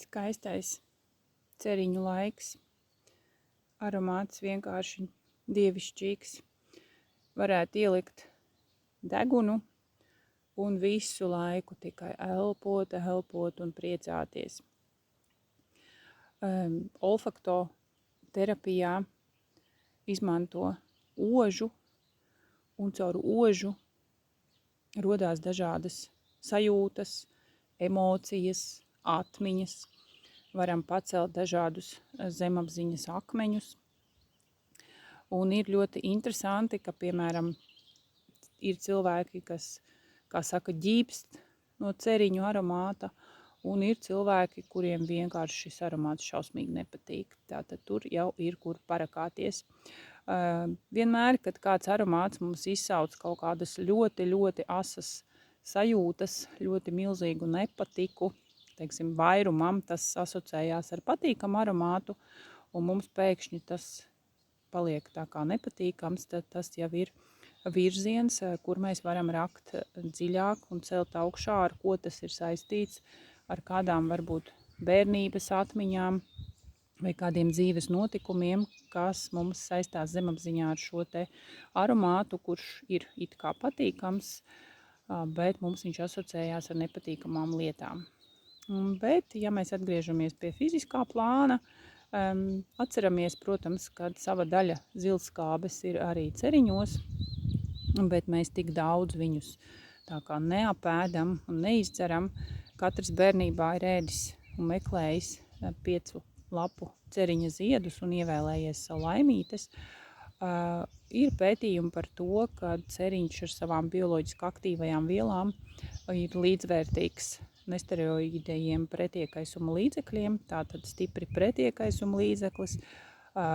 skaistais ceriņu laiks. Aromāts vienkārši dievišķīgs. Varētu ielikt degunu un visu laiku tikai elpot un priecāties. Olfaktoterapijā izmanto ožu, un caur ožu rodās dažādas sajūtas, emocijas, atmiņas. Varam pacelt dažādus zemapziņas akmeņus. Un ir ļoti interesanti, ka, piemēram, ir cilvēki, kas, kā saka, ģīpst no ceriņu aromāta, un ir cilvēki, kuriem vienkārši šis aromāts šausmīgi nepatīk. Tātad tur jau ir, kur parakāties. Vienmēr, kad kāds aromāts mums izsauc kaut kādas ļoti asas sajūtas, ļoti milzīgu nepatiku, teiksim, vairumam tas asociējās ar patīkamu aromātu, un mums pēkšņi tas paliek tā kā nepatīkams, tad tas jau ir virziens, kur mēs varam rakt dziļāk un celt augšā, ar ko tas ir saistīts, ar kādām varbūt bērnības atmiņām vai kādiem dzīves notikumiem, kas mums saistās zemapziņā ar šo te aromātu, kurš ir it kā patīkams, bet mums viņš asociējās ar nepatīkamām lietām. Bet, ja mēs atgriežamies pie fiziskā plāna, atceramies, protams, ka sava daļa zilskābes ir arī ceriņos, bet mēs tik daudz viņus tā kā neapēdam un neizceram. Katrs bērnībā ir ēdis un meklējis 5 lapu ceriņa ziedus un ievēlējies savu laimītes. Ir pētījumi par to, ka ceriņš ar savām bioloģiski aktīvajām vielām ir līdzvērtīgs nesteroīdējiem pretiekaisuma līdzekļiem, tātad stipri pretiekaisuma līdzeklis,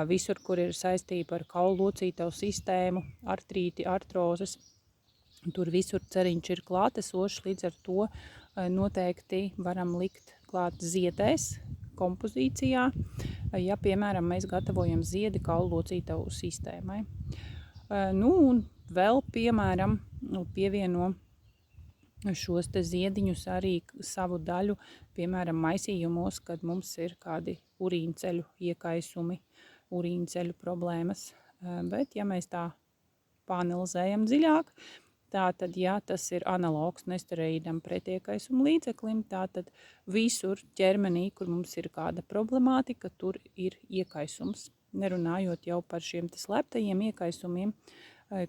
visur, kur ir saistība ar kaulu locītavu sistēmu, artrīti, artrozes, tur visur ceriņš ir klātesošs, līdz ar to noteikti varam likt klāt ziedēs, kompozīcijā, ja, piemēram, mēs gatavojam ziedi kaulu locītavu sistēmai. Un vēl, piemēram, pievieno šos te ziediņus arī savu daļu, piemēram, maisījumos, kad mums ir kādi urīnceļu iekaisumi, urīnceļu problēmas. Bet, ja mēs tā pāanalizējam dziļāk, tātad, ja tas ir analogs nesteroīdam pretiekaisuma līdzeklim, tātad visur ķermenī, kur mums ir kāda problemātika, tur ir iekaisums. Nerunājot jau par šiem slēptajiem iekaisumiem,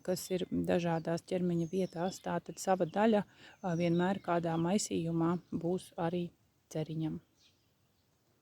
kas ir dažādās ķermeņa vietās, tātad sava daļa vienmēr kādā maisījumā būs arī ceriņam.